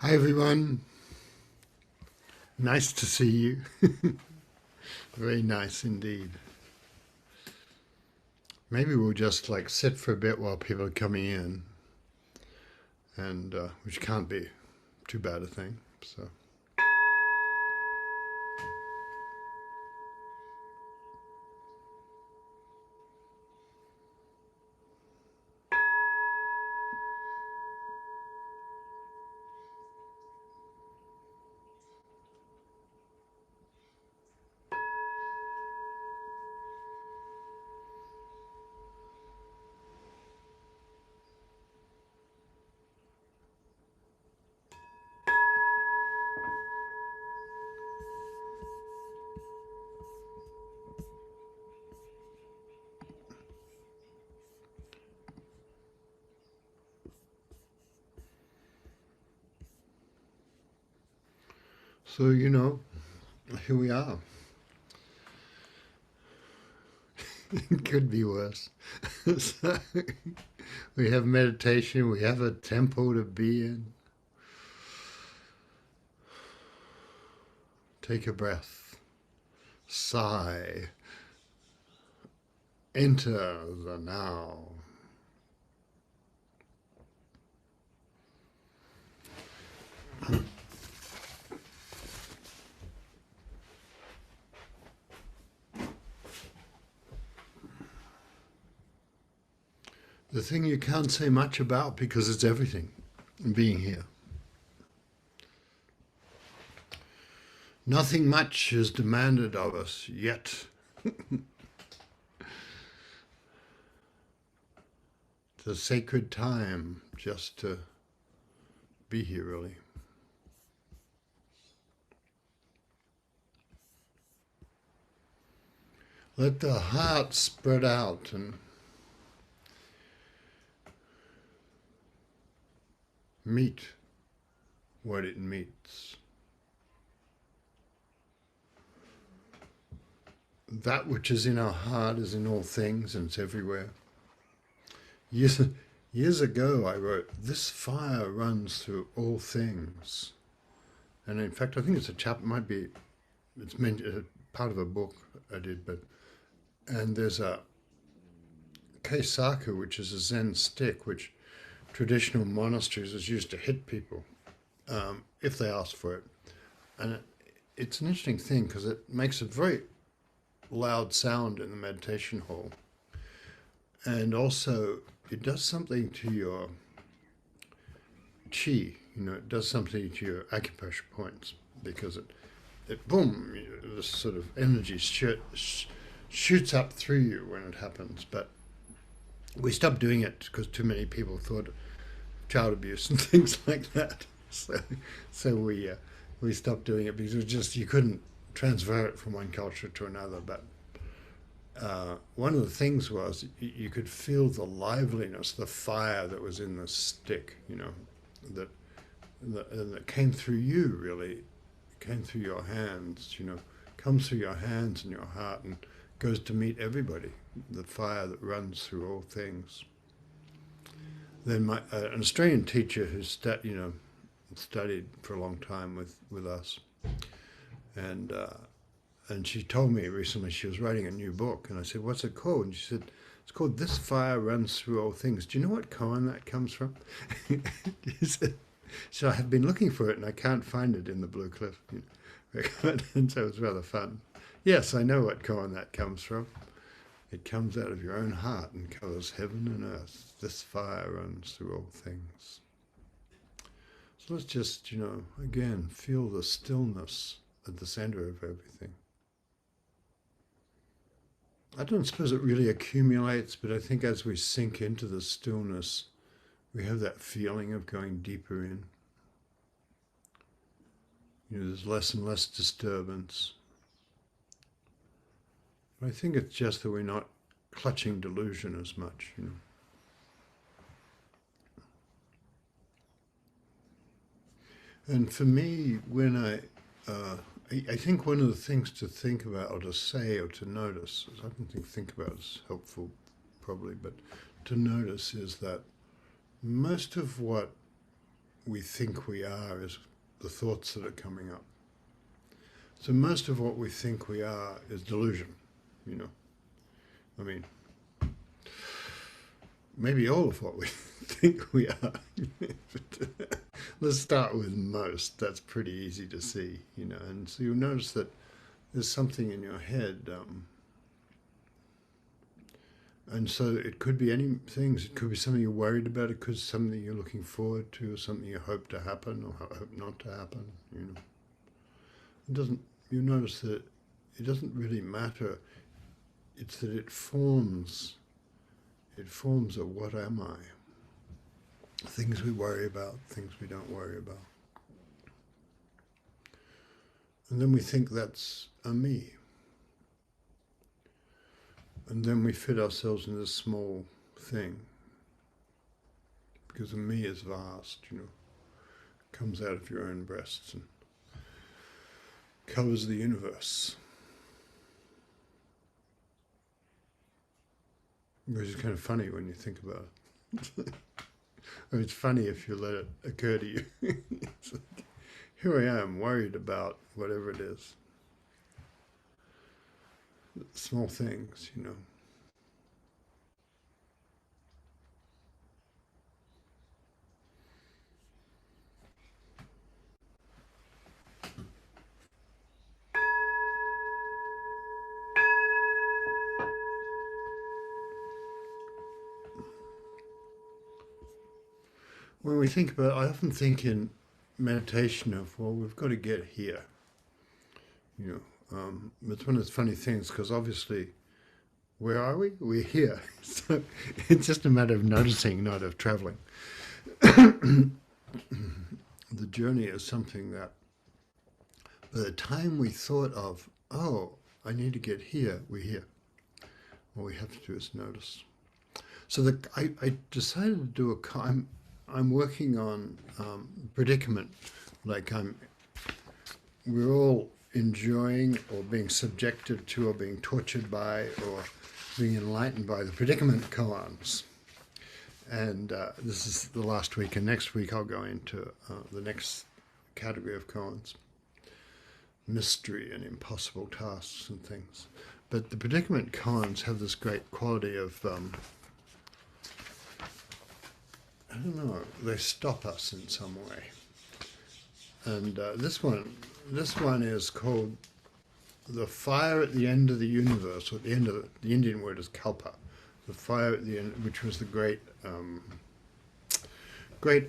Hi everyone, nice to see you. Very nice indeed. Maybe we'll just like sit for a bit while people are coming in, and which can't be too bad a thing. So. So, here we are. It could be worse. So, we have meditation, we have a temple to be in. Take a breath, sigh, enter the now. The thing you can't say much about because it's everything, being here. Nothing much is demanded of us yet. It's a sacred time just to be here, really. Let the heart spread out and meet what it meets. That which is in our heart is in all things and it's everywhere. Years ago I wrote, "This fire runs through all things." And in fact, I think it's a chapter, it's meant part of a book I did, and there's a keisaku, which is a Zen stick, which traditional monasteries is used to hit people if they ask for it. And it's an interesting thing because it makes a very loud sound in the meditation hall. And also it does something to your chi, it does something to your acupressure points because it boom, this sort of energy shoots up through you when it happens. But we stopped doing it because too many people thought of child abuse and things like that. So we stopped doing it because it was just, you couldn't transfer it from one culture to another. But one of the things was you could feel the liveliness, the fire that was in the stick, that came through you, really, came through your hands, comes through your hands and your heart and goes to meet everybody, the fire that runs through all things. Then an Australian teacher who studied for a long time with us, and she told me recently she was writing a new book, and I said, "What's it called?" And she said, "It's called This Fire Runs Through All Things." Do you know what koan that comes from? So I have been looking for it and I can't find it in the Blue Cliff. And so it was rather fun. Yes, I know what koan that comes from. It comes out of your own heart and covers heaven and earth. This fire runs through all things. So let's just, again, feel the stillness at the center of everything. I don't suppose it really accumulates, but I think as we sink into the stillness, we have that feeling of going deeper in. There's less and less disturbance. But I think it's just that we're not clutching delusion as much, And for me, when I think one of the things to think about or to say or to notice, I don't think about is helpful probably, but to notice is that most of what we think we are is the thoughts that are coming up. So most of what we think we are is delusion, you know. I mean, maybe all of what we think we are. Let's start with most. That's pretty easy to see, you know. And so you'll notice that there's something in your head. And so it could be any things. It could be something you're worried about. It could be something you're looking forward to, or something you hope to happen or hope not to happen, you know. It doesn't, you notice that it doesn't really matter. It's that it forms a what am I? Things we worry about, things we don't worry about. And then we think that's a me. And then we fit ourselves in this small thing. Because a me is vast, you know. Comes out of your own breasts and covers the universe. Which is kind of funny when you think about it. I mean, it's funny if you let it occur to you. It's like, here I am, worried about whatever it is. Small things, you know. When we think about it, I often think in meditation of, well, we've got to get here. You know, it's one of those funny things because obviously, where are we? We're here. So it's just a matter of noticing, not of traveling. The journey is something that by the time we thought of, oh, I need to get here, we're here. All we have to do is notice. So I decided to do I'm working on predicament, like we're all enjoying or being subjected to or being tortured by or being enlightened by the predicament koans. And this is the last week, and next week I'll go into the next category of koans, mystery and impossible tasks and things. But the predicament koans have this great quality of I don't know, they stop us in some way. And this one is called the fire at the end of the universe, or at the end of the Indian word is Kalpa, the fire at the end, which was the great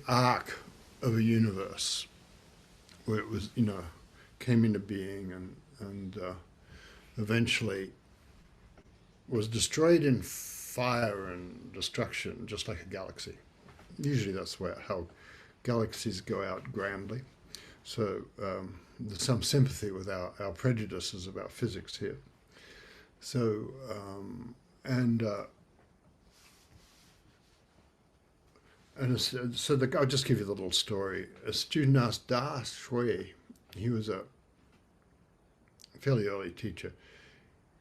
arc of a universe, where it was, you know, came into being and eventually was destroyed in fire and destruction, just like a galaxy. Usually that's how galaxies go out grandly. So there's some sympathy with our prejudices about physics here. So, I'll just give you the little story. A student asked Da Shui, he was a fairly early teacher,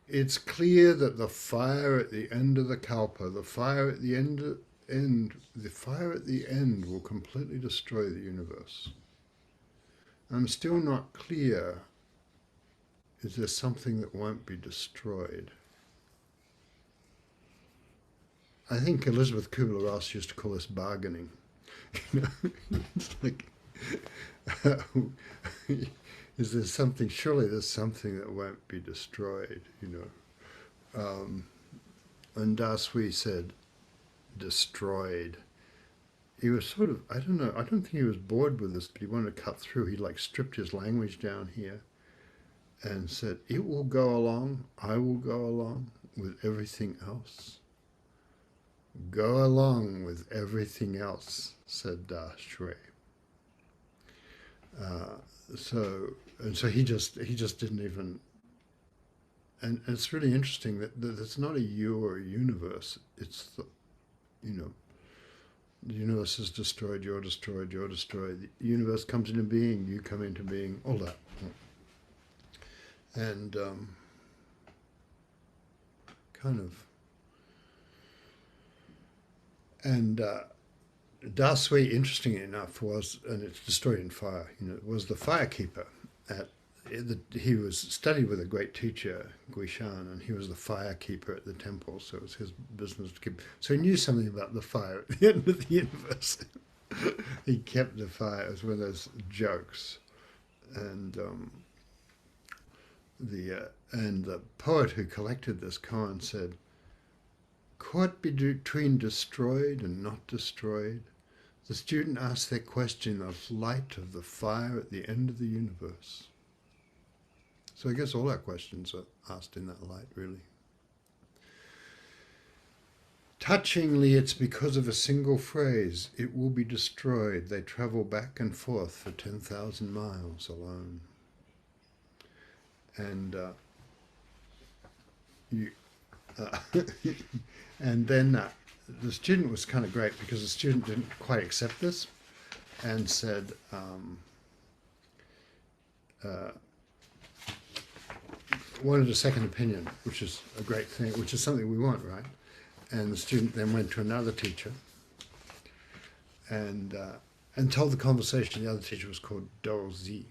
it's clear that the fire at the end of the Kalpa, the fire at the end will completely destroy the universe. I'm still not clear, is there something that won't be destroyed? I think Elizabeth Kubler-Ross used to call this bargaining. You know, it's like, is there something, surely there's something that won't be destroyed, you know. And Da Sui said, destroyed. He was sort of, I don't know, I don't think he was bored with this, but he wanted to cut through. He like stripped his language down here and said, it will go along, I will go along with everything else. Go along with everything else, said Da Shui. So he just didn't even, and it's really interesting that it's not a you or a universe, it's the, you know, the universe is destroyed, you're destroyed, you're destroyed. The universe comes into being, you come into being, all that. And Dasui, interestingly enough, was, and it's destroyed in fire, was the firekeeper at he was studied with a great teacher, Guishan, and he was the firekeeper at the temple, so it was his business to keep. So he knew something about the fire at the end of the universe. He kept the fire. It was one of those jokes, and the poet who collected this koan said, "Caught between destroyed and not destroyed, the student asked that question of light of the fire at the end of the universe." So I guess all our questions are asked in that light, really. Touchingly, it's because of a single phrase, "It will be destroyed." They travel back and forth for 10,000 miles alone. And and then the student was kind of great, because the student didn't quite accept this and said, wanted a second opinion, which is a great thing, which is something we want, right? And the student then went to another teacher and told the conversation. The other teacher was called Dozi.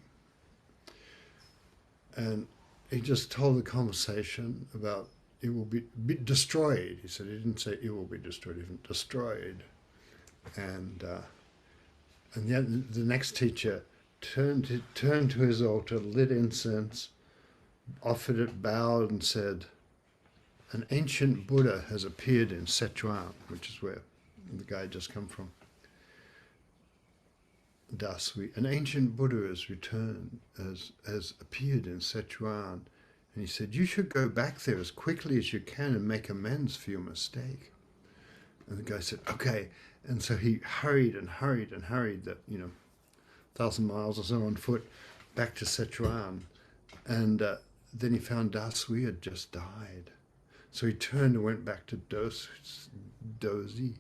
And he just told the conversation about it will be destroyed. He said, he didn't say it will be destroyed, even destroyed. And the next teacher turned to his altar, lit incense, offered it, bowed, and said, "An ancient Buddha has appeared in Sichuan," which is where the guy had just come from. Dasui, "An ancient Buddha has returned, has appeared in Sichuan." And he said, "You should go back there as quickly as you can and make amends for your mistake." And the guy said, "Okay." And so he hurried that, 1,000 miles or so on foot back to Sichuan. And then he found Dasui had just died. So he turned and went back to Dozi.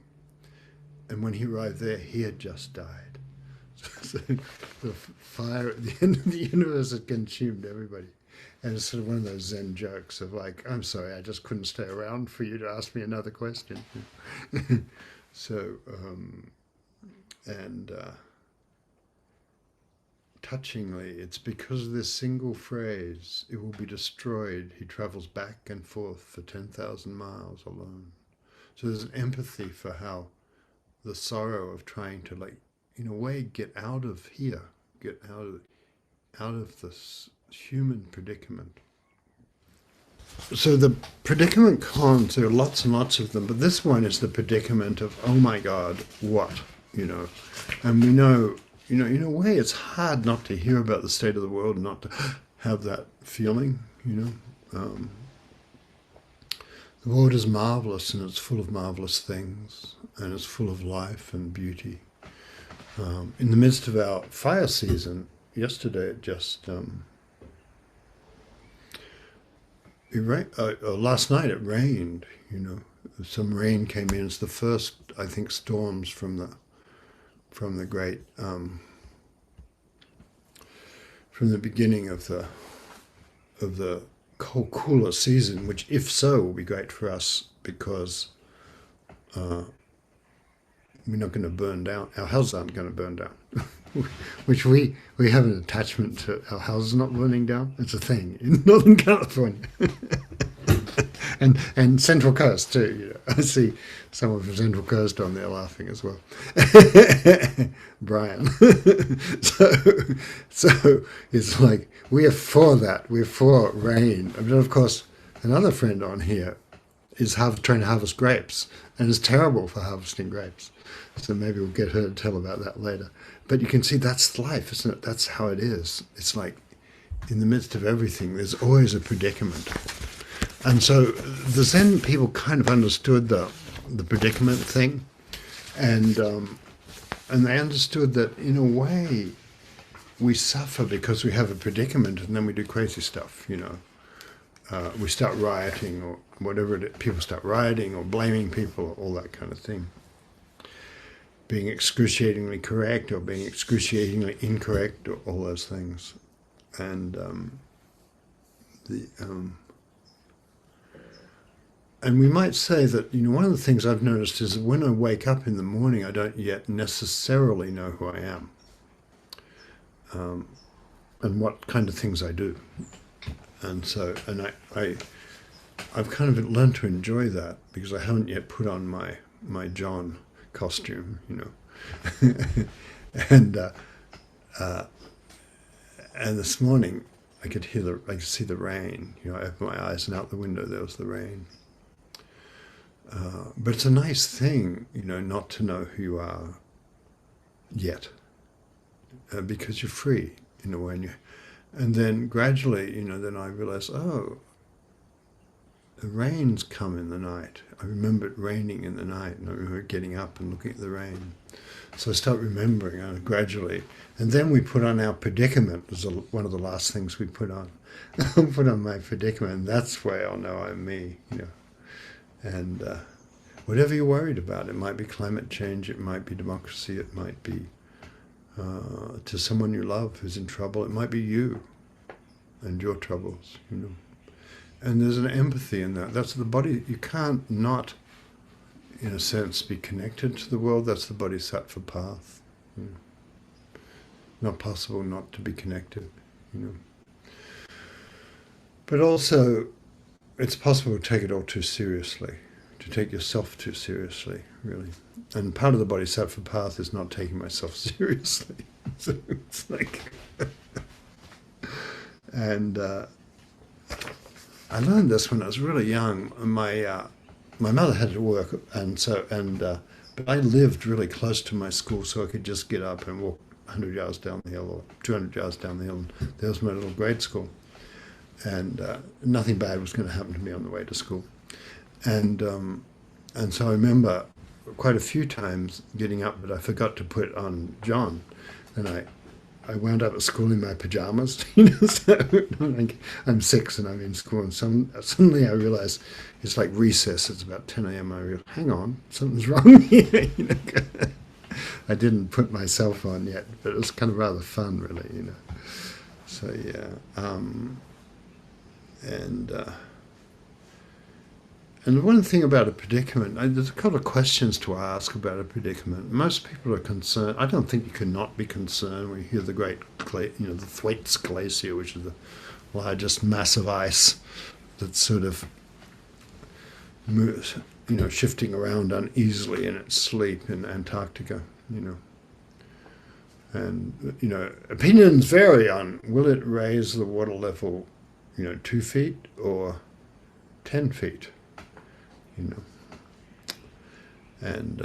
And when he arrived there, he had just died. So the fire at the end of the universe had consumed everybody. And it's sort of one of those Zen jokes of like, "I'm sorry, I just couldn't stay around for you to ask me another question." So, touchingly, it's because of this single phrase, "It will be destroyed," he travels back and forth for 10,000 miles alone. So there's an empathy for how the sorrow of trying to, like, in a way, get out of here, get out of this human predicament. So the predicament koans, there are lots and lots of them, but this one is the predicament of, oh my God, what? And we know, in a way, it's hard not to hear about the state of the world and not to have that feeling, The world is marvelous, and it's full of marvelous things, and it's full of life and beauty. In the midst of our fire season, yesterday it just, last night it rained, Some rain came in. It's the first, I think, storms from the great, from the beginning of the cold, cooler season, which, if so, will be great for us, because we're not going to burn down. Our houses aren't going to burn down, which we have an attachment to our houses not burning down. It's a thing in Northern California. And Central Coast too. I see someone from Central Coast on there laughing as well. Brian. so it's like, we are for that. We're for rain. And then, of course, another friend on here is trying to harvest grapes, and is terrible for harvesting grapes. So maybe we'll get her to tell about that later. But you can see that's life, isn't it? That's how it is. It's like, in the midst of everything, there's always a predicament. And so the Zen people kind of understood the predicament thing, and they understood that, in a way, we suffer because we have a predicament, and then we do crazy stuff. We start rioting, or whatever it is. People start rioting or blaming people, or all that kind of thing. Being excruciatingly correct or being excruciatingly incorrect, or all those things, and And we might say that, one of the things I've noticed is that when I wake up in the morning, I don't yet necessarily know who I am, and what kind of things I do. And so, I've kind of learned to enjoy that because I haven't yet put on my John costume, and and this morning I could see the rain. I opened my eyes and out the window there was the rain. But it's a nice thing, not to know who you are yet, because you're free in a way. And then gradually, then I realized, oh, the rain's come in the night. I remember it raining in the night, and I remember getting up and looking at the rain. So I start remembering gradually. And then we put on our predicament, as one of the last things we put on. I'll put on my predicament, and that's where I'll know I'm me, And whatever you're worried about, it might be climate change, it might be democracy, it might be to someone you love who's in trouble, it might be you and your troubles, And there's an empathy in that. That's the body. You can't not, in a sense, be connected to the world. That's the bodhisattva path. Not possible not to be connected, But also, it's possible to take it all too seriously, to take yourself too seriously, really. And part of the bodhisattva path is not taking myself seriously. So it's like, and I learned this when I was really young. My mother had to work, but I lived really close to my school, so I could just get up and walk 100 yards down the hill or 200 yards down the hill. And there was my little grade school. And nothing bad was going to happen to me on the way to school. And so I remember quite a few times getting up, but I forgot to put on John. And I wound up at school in my pajamas, so I'm 6 and I'm in school, and suddenly I realized it's like recess, it's about 10 a.m. I realized, hang on, something's wrong here, I didn't put myself on yet, but it was kind of rather fun, really, So, yeah. And one thing about a predicament, there's a couple of questions to ask about a predicament. Most people are concerned. I don't think you can not be concerned when you hear the great, the Thwaites Glacier, which is the largest mass of ice that's sort of moves, shifting around uneasily in its sleep in Antarctica, And, opinions vary on will it raise the water level, 2 feet or 10 feet. And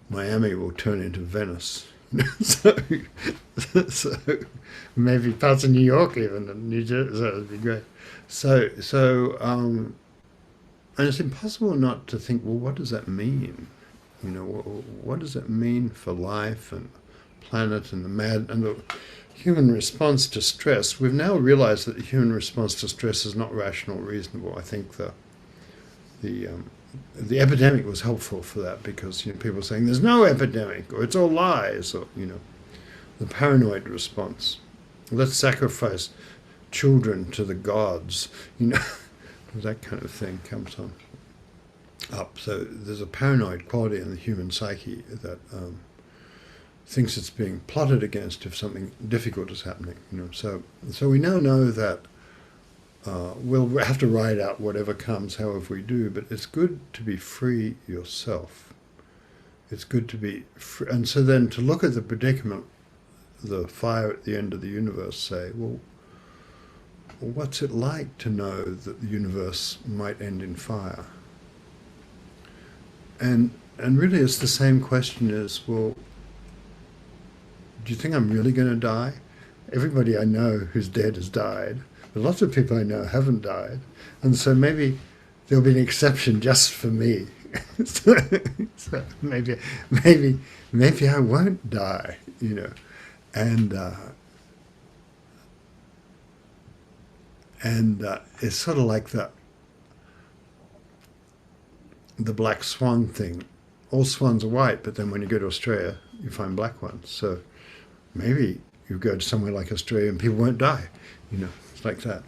Miami will turn into Venice. so maybe parts of New York even, and New Jersey, so it'd be great. And it's impossible not to think, well, what does that mean? What does it mean for life and planet and the human response to stress? We've now realized that the human response to stress is not rational, reasonable. I think the epidemic was helpful for that because people are saying there's no epidemic or it's all lies, or the paranoid response. Let's sacrifice children to the gods, that kind of thing comes up. So there's a paranoid quality in the human psyche that thinks it's being plotted against if something difficult is happening. So we now know that we'll have to ride out whatever comes, however we do. But it's good to be free yourself. It's good to be free. And so then to look at the predicament, the fire at the end of the universe, say, well, what's it like to know that the universe might end in fire? And really, it's the same question as, well, do you think I'm really going to die? Everybody I know who's dead has died, but lots of people I know haven't died, and so maybe there'll be an exception just for me. so maybe I won't die, and it's sort of like the black swan thing. All swans are white, but then when you go to Australia, you find black ones. So maybe you go to somewhere like Australia and people won't die. It's like that.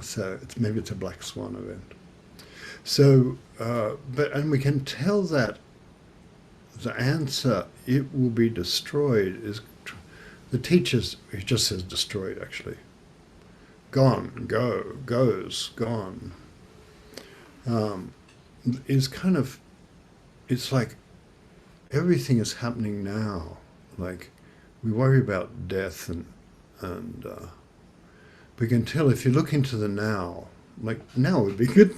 So maybe it's a black swan event. So, and we can tell that the answer, it will be destroyed, is the teacher's, it just says destroyed actually. Gone, goes, gone. Is kind of, it's like everything is happening now. Like we worry about death and we can tell if you look into the now, like now would be good.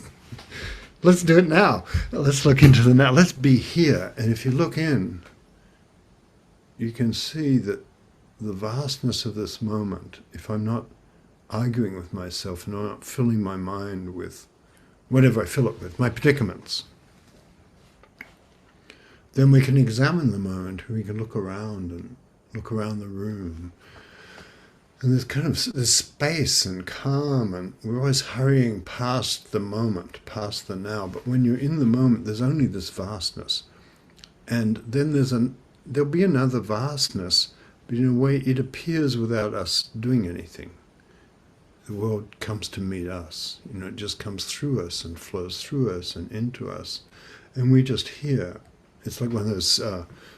Let's do it now. Let's look into the now. Let's be here. And if you look in, you can see that the vastness of this moment, if I'm not arguing with myself and I'm not filling my mind with whatever I fill it with, my predicaments, then we can examine the moment. We can look around and look around the room. And there's kind of this space and calm, and we're always hurrying past the moment, past the now. But when you're in the moment, there's only this vastness. And then there'll be another vastness, but in a way it appears without us doing anything. The world comes to meet us. It just comes through us and flows through us and into us. And we just hear. It's like one of those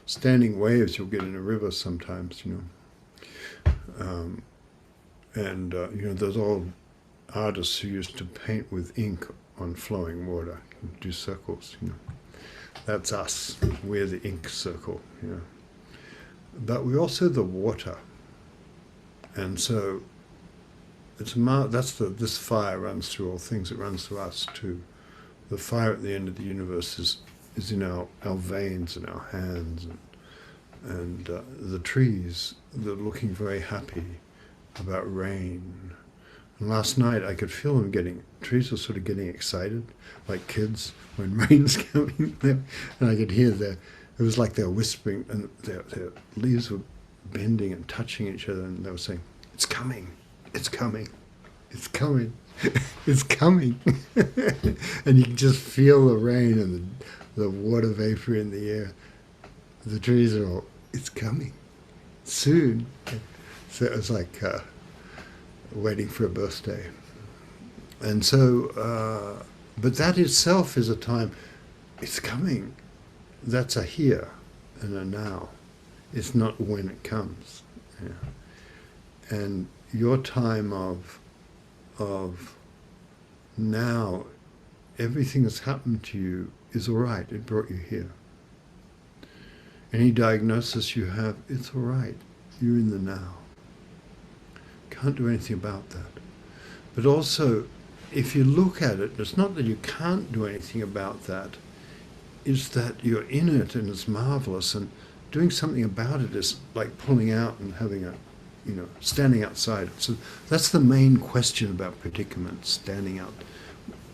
standing waves you'll get in a river sometimes, those old artists who used to paint with ink on flowing water, do circles, That's us. We're the ink circle, But we're also the water. And so this fire runs through all things. It runs through us too. The fire at the end of the universe is in our veins and our hands, and the trees, they're looking very happy about rain. And last night I could feel trees were sort of getting excited, like kids when rain's coming there. And I could hear it was like they were whispering, and their leaves were bending and touching each other, and they were saying, "It's coming, it's coming, it's coming, it's coming." And you can just feel the rain and the water vapor in the air. The trees are all, "It's coming, soon." So it was like waiting for a birthday. And so, but that itself is a time, it's coming. That's a here and a now. It's not when it comes. Yeah. And your time of now, everything that's happened to you is all right. It brought you here. Any diagnosis you have, it's all right. You're in the now. Can't do anything about that. But also, if you look at it, it's not that you can't do anything about that. It's that you're in it and it's marvelous, and doing something about it is like pulling out and having standing outside it. So that's the main question about predicaments, standing out.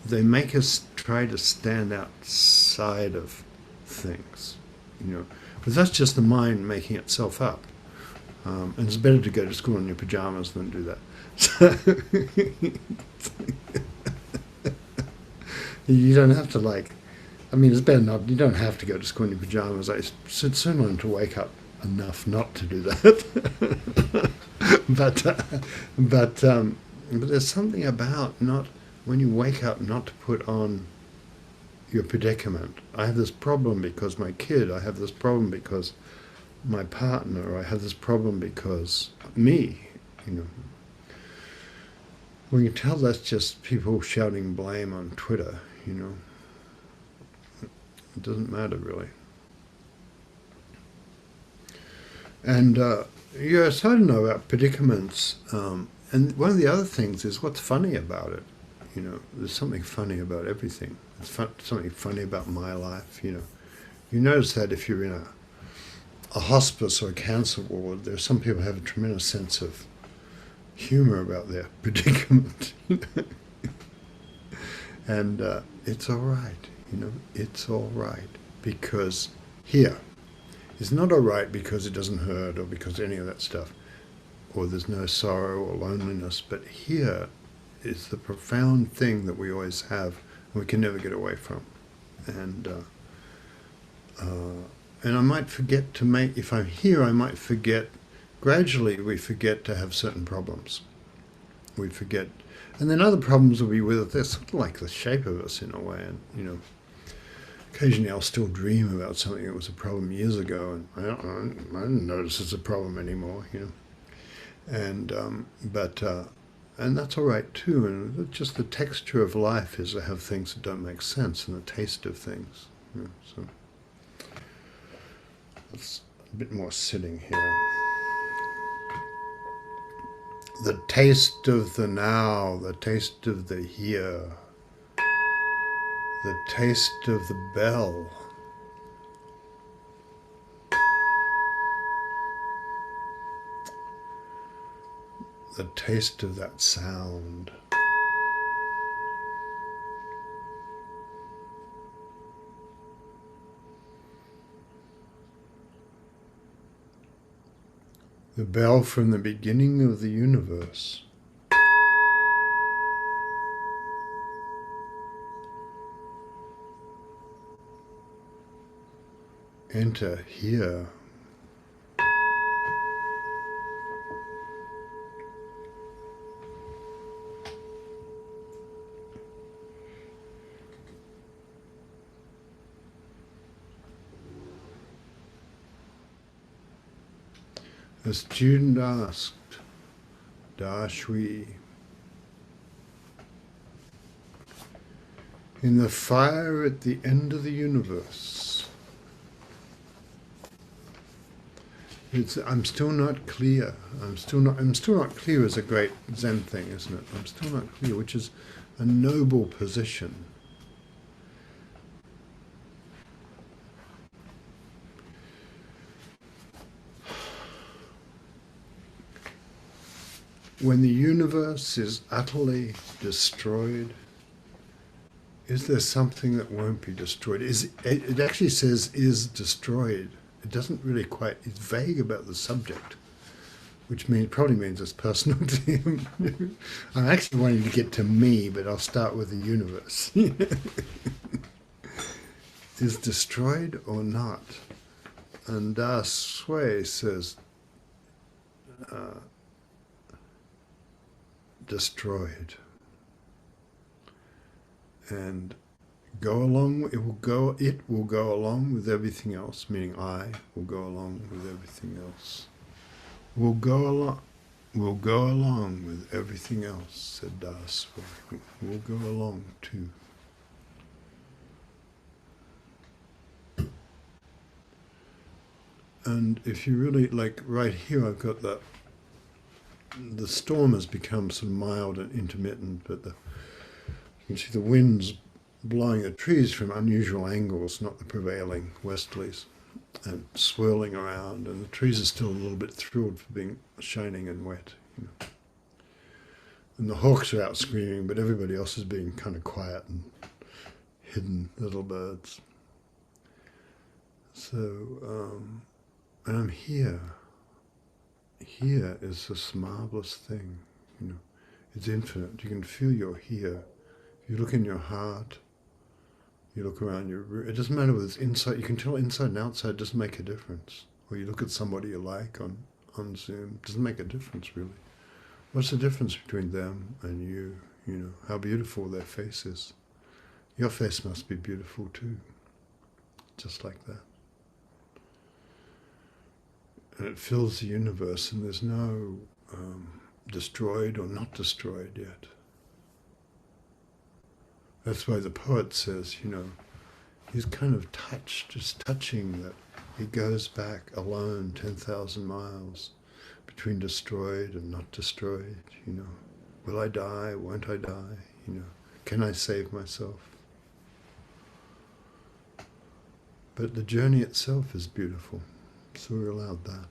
They make us try to stand outside of things, but that's just the mind making itself up. And it's better to go to school in your pajamas than do that. So you don't have to it's better not, you don't have to go to school in your pajamas. I should soon learn to wake up enough not to do that. But there's something about not, when you wake up, not to put on your predicament. I have this problem because my kid, I have this problem because my partner, or I have this problem because me, When you tell that's just people shouting blame on Twitter, It doesn't matter really. And so I don't know about predicaments. And one of the other things is what's funny about it. There's something funny about everything. There's something funny about my life. You notice that if you're in a hospice or a cancer ward, there are some people who have a tremendous sense of humor about their predicament. And it's all right. It's all right, because here. It's not all right because it doesn't hurt or because any of that stuff, or there's no sorrow or loneliness, but here is the profound thing that we always have and we can never get away from. And I might forget to make, if I'm here, I might forget, gradually we forget to have certain problems. we forget. And then other problems will be with it. They're sort of like the shape of us in a way. And, you know, occasionally I'll still dream about something that was a problem years ago, and I don't notice it's a problem anymore, you know. And and that's all right too. And just the texture of life is to have things that don't make sense, and the taste of things. You know, so that's a bit more sitting here. The taste of the now, the taste of the here, the taste of the bell. The taste of that sound. The bell from the beginning of the universe. Enter here. A student asked, Da Shui, in the fire at the end of the universe, I'm still not clear. I'm still not clear is a great Zen thing, isn't it? I'm still not clear, which is a noble position. When the universe is utterly destroyed, is there something that won't be destroyed? It actually says is destroyed. It doesn't really quite, it's vague about the subject, which probably means it's personal to him. I'm actually wanting to get to me, but I'll start with the universe. Is destroyed or not? And Da Shui says, destroyed, and go along. It will go along with everything else. Meaning, I will go along with everything else. Will go along with everything else. Said Da Shui. Will go along too. And if you really like, right here, I've got the storm has become sort of mild and intermittent, but you can see the winds blowing the trees from unusual angles, not the prevailing westerlies, and swirling around, and the trees are still a little bit thrilled for being shining and wet. You know. And the hawks are out screaming, but everybody else is being kind of quiet and hidden little birds. So, and I'm here. Here is this marvelous thing, you know. It's infinite. You can feel you're here. If you look in your heart, you look around your room. It doesn't matter whether it's inside. You can tell inside and outside. It doesn't make a difference. Or you look at somebody you like on Zoom. It doesn't make a difference, really. What's the difference between them and you? You know, how beautiful their face is. Your face must be beautiful too. Just like that. And it fills the universe, and there's no destroyed or not destroyed yet. That's why the poet says, you know, he's kind of touched, just touching that he goes back alone 10,000 miles between destroyed and not destroyed, you know. Will I die? Won't I die? You know, can I save myself? But the journey itself is beautiful. So we're allowed that.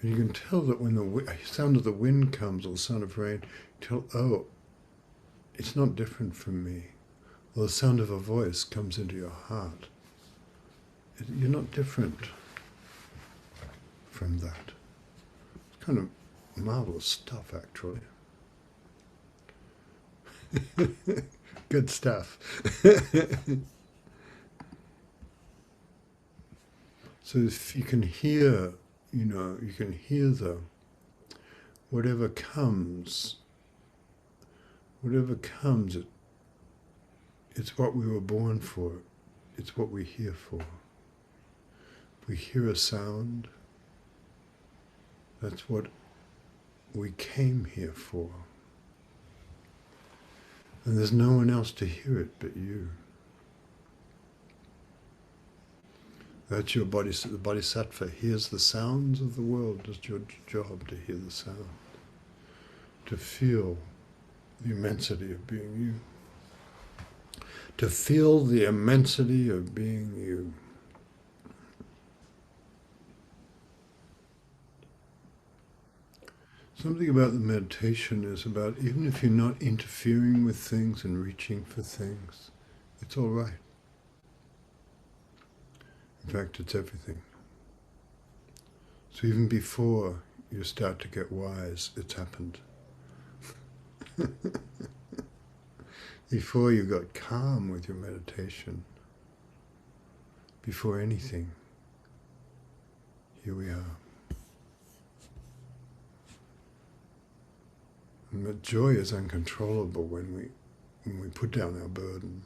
And you can tell that when the sound of the wind comes or the sound of rain, oh, it's not different from me. Or the sound of a voice comes into your heart. You're not different from that. It's kind of marvelous stuff, actually. Good stuff. So if you can hear, you know, you can hear whatever comes, it's what we were born for. It's what we're here for. If we hear a sound, that's what we came here for. And there's no one else to hear it but you. That's your the bodhisattva hears the sounds of the world. It's your job to hear the sound, to feel the immensity of being you, to feel the immensity of being you. Something about the meditation is about, even if you're not interfering with things and reaching for things, it's all right. In fact, it's everything. So even before you start to get wise, it's happened. Before you got calm with your meditation, before anything, here we are. And the joy is uncontrollable when we put down our burden.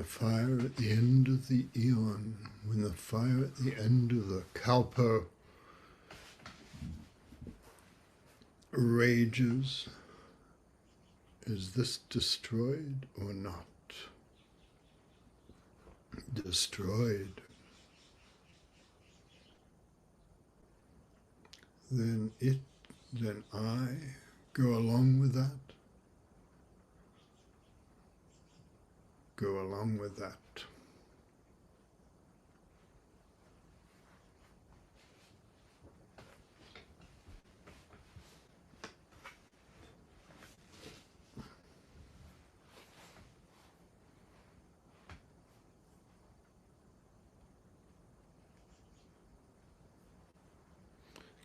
the fire at the end of the eon, when the fire at the end of the Kalpa rages, is this destroyed or not? Destroyed. Then I go along with that. Go along with that.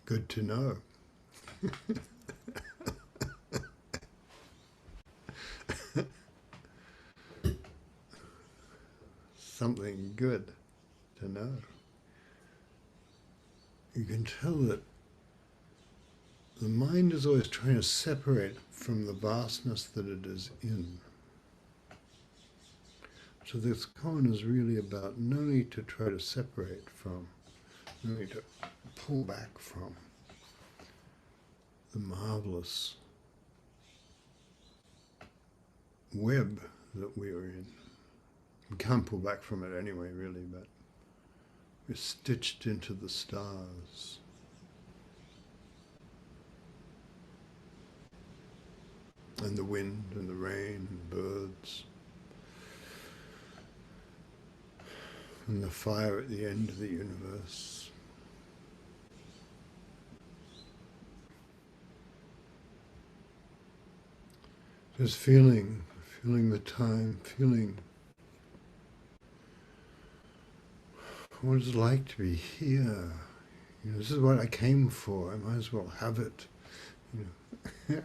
Good to know. Something good to know. You can tell that the mind is always trying to separate from the vastness that it is in. So this koan is really about no need to try to separate from, no need to pull back from the marvelous web that we are in. We can't pull back from it anyway, really, but we're stitched into the stars. And the wind and the rain and birds. And the fire at the end of the universe. Just feeling the time, feeling what it's like to be here. You know, this is what I came for. I might as well have it. You know.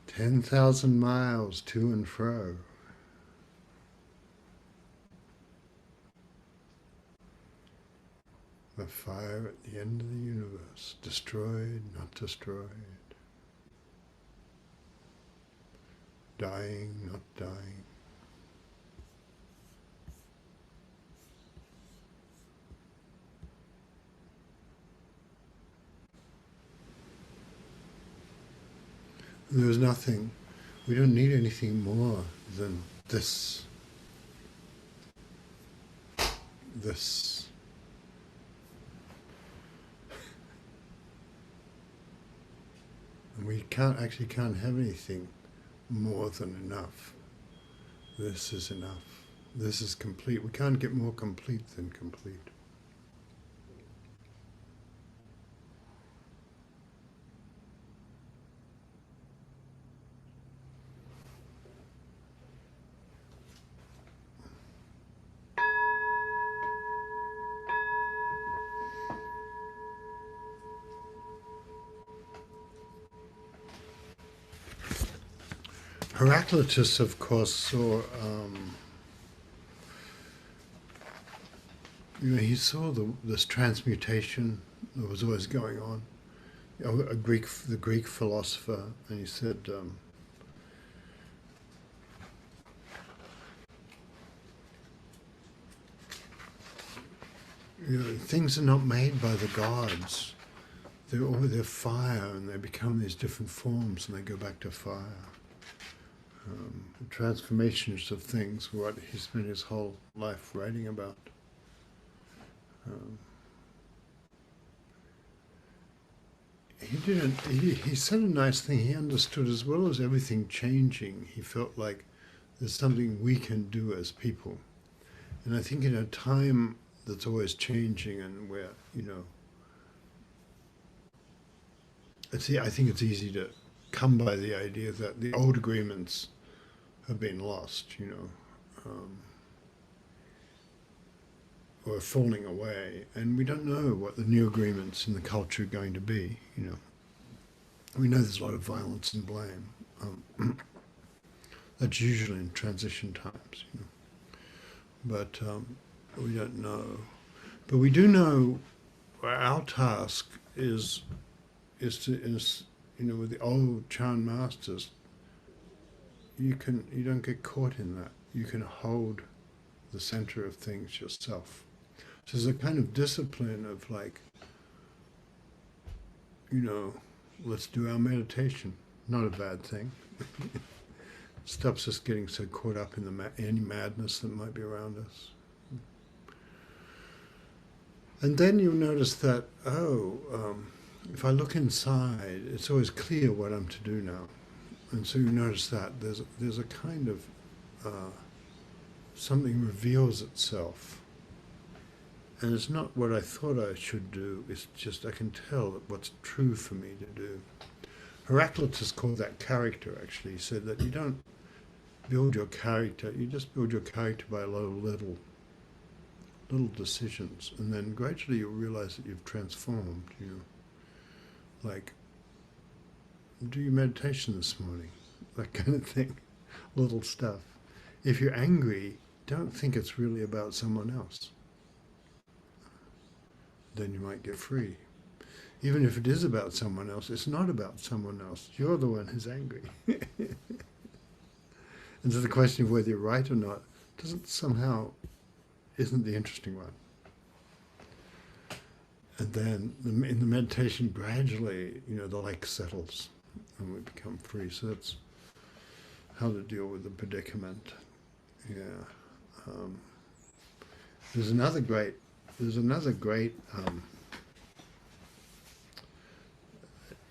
10,000 miles to and fro. The fire at the end of the universe. Destroyed, not destroyed. Dying, not dying. There's nothing, we don't need anything more than this. This. And we can't have anything more than enough. This is enough. This is complete. We can't get more complete than complete. Heraclitus, of course, saw, he saw this transmutation that was always going on. The Greek philosopher, and he said, things are not made by the gods. They're fire, and they become these different forms, and they go back to fire. The transformations of things, what he spent his whole life writing about. He said a nice thing. He understood, as well as everything changing, he felt like there's something we can do as people. And I think in a time that's always changing and where, I think it's easy to come by the idea that the old agreements have been lost, or falling away, and we don't know what the new agreements in the culture are going to be. We know there's a lot of violence and blame. That's usually in transition times, but we don't know. But we do know our task is with the old Chan masters. You don't get caught in that. you can hold the center of things yourself. So there's a kind of discipline of like, let's do our meditation. Not a bad thing. Stops us getting so caught up in any madness that might be around us. And then you'll notice that, if I look inside, it's always clear what I'm to do now. And so you notice that there's a kind of something reveals itself. And it's not what I thought I should do, it's just I can tell what's true for me to do. Heraclitus called that character, actually. He said that you don't build your character, you just build your character by a lot of little decisions. And then gradually you'll realize that you've transformed, Like, do your meditation this morning, that kind of thing, little stuff. If you're angry, don't think it's really about someone else. Then you might get free. Even if it is about someone else, it's not about someone else. You're the one who's angry. And so the question of whether you're right or not isn't the interesting one. And then in the meditation, gradually, the like settles and we become free. So that's how to deal with the predicament. Yeah. There's another great.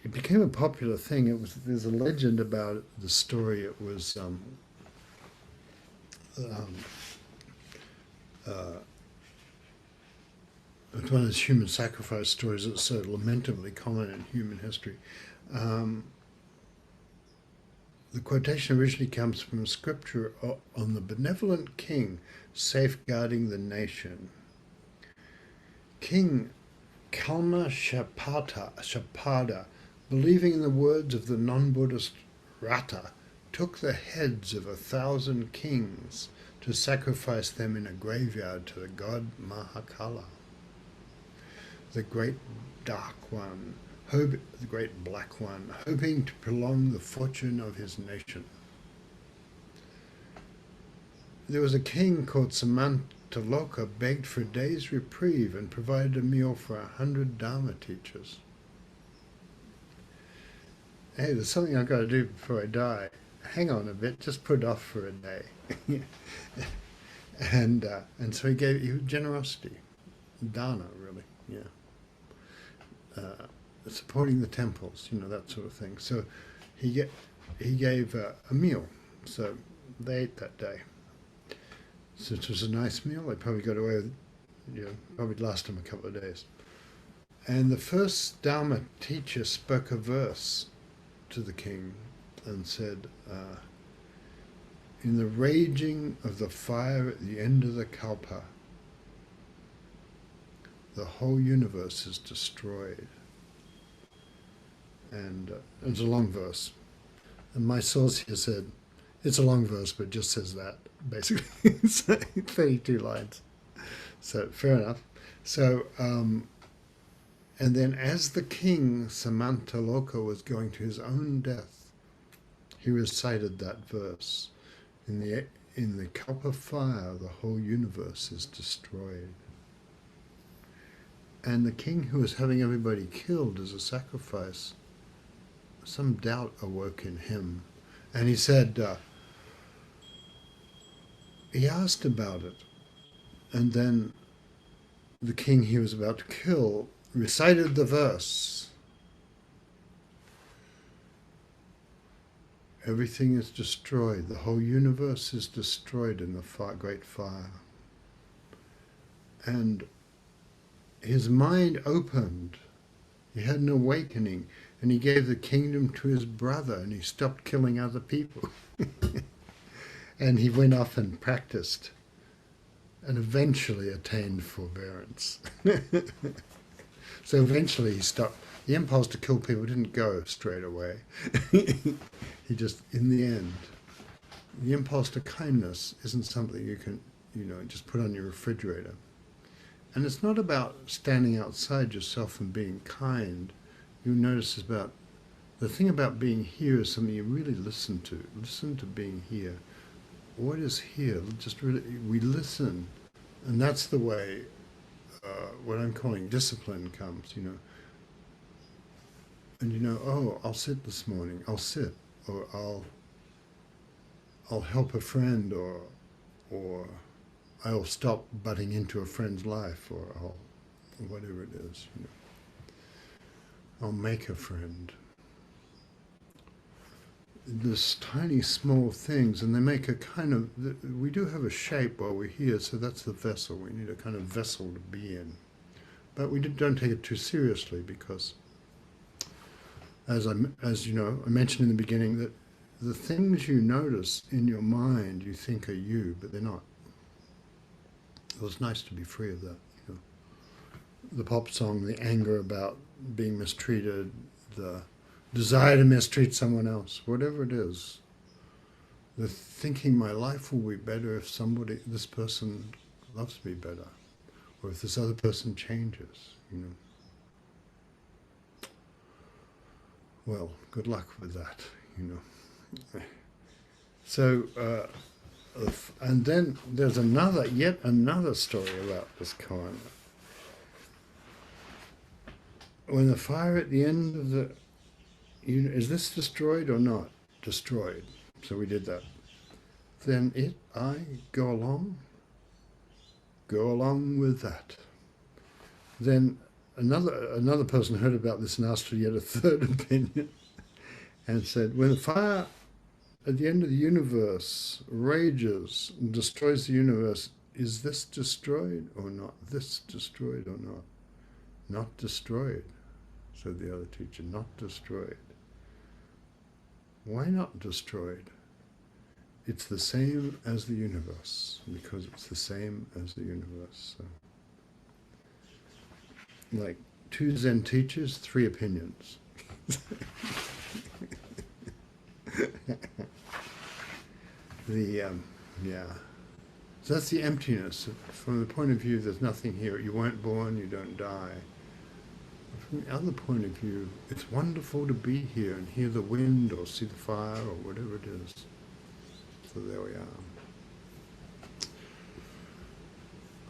It became a popular thing. There's a legend about the story. It was it's one of those human sacrifice stories that's so lamentably common in human history. The quotation originally comes from a scripture on the benevolent king safeguarding the nation. King Kalma Shapada, believing in the words of the non-Buddhist Rata, took the heads of 1,000 kings to sacrifice them in a graveyard to the god Mahakala, the great dark one, the great black one, hoping to prolong the fortune of his nation. There was a king called Samantaloka, begged for a day's reprieve and provided a meal for 100 Dharma teachers. Hey, there's something I've got to do before I die. Hang on a bit, just put it off for a day. And so he gave generosity, dana, really, supporting the temples, that sort of thing. So he gave a meal, so they ate that day. So it was a nice meal. They probably got away with, probably last them a couple of days. And the first Dharma teacher spoke a verse to the king and said, in the raging of the fire at the end of the Kalpa, the whole universe is destroyed. And it's a long verse. And my source here said, it's a long verse, but it just says that, basically. It's 32 lines. So, fair enough. So, and then as the king, Samantaloka, was going to his own death, he recited that verse. In the Kalpa Fire, the whole universe is destroyed. And the king who was having everybody killed as a sacrifice, some doubt awoke in him. And he said, he asked about it. And then the king he was about to kill recited the verse. Everything is destroyed. The whole universe is destroyed in the great fire. And his mind opened. He had an awakening. And he gave the kingdom to his brother. And he stopped killing other people. And he went off and practiced. And eventually attained forbearance. So eventually he stopped. The impulse to kill people didn't go straight away. He just, in the end, the impulse to kindness isn't something you can, just put on your refrigerator. And it's not about standing outside yourself and being kind. You notice about, the thing about being here is something you really listen to. Listen to being here. what is here? Just really, we listen, and that's the way what I'm calling discipline comes. And oh, I'll sit this morning. I'll sit, or I'll help a friend, or I'll stop butting into a friend's life, or I'll whatever it is. I'll make a friend. This tiny small things, and they make a kind of, we do have a shape while we're here, so that's the vessel. We need a kind of vessel to be in. But we don't take it too seriously, because as you know, I mentioned in the beginning that the things you notice in your mind you think are you, but they're not. It was nice to be free of that. The pop song, the anger about being mistreated, the desire to mistreat someone else, whatever it is, the thinking my life will be better if this person loves me better, or if this other person changes, Well, good luck with that, So, and then there's yet another story about this koan. When the fire at the end of the, is this destroyed or not destroyed? So we did that. Then go along with that. Then another person heard about this and asked for yet a third opinion, and said, when the fire at the end of the universe rages and destroys the universe, is this destroyed or not? This destroyed or not? Not destroyed, said the other teacher, not destroyed. Why not destroyed? It's the same as the universe, because it's the same as the universe. So, like 2 Zen teachers, 3 opinions. So that's the emptiness. From the point of view, there's nothing here. You weren't born, you don't die. From the other point of view, it's wonderful to be here and hear the wind or see the fire or whatever it is. So there we are.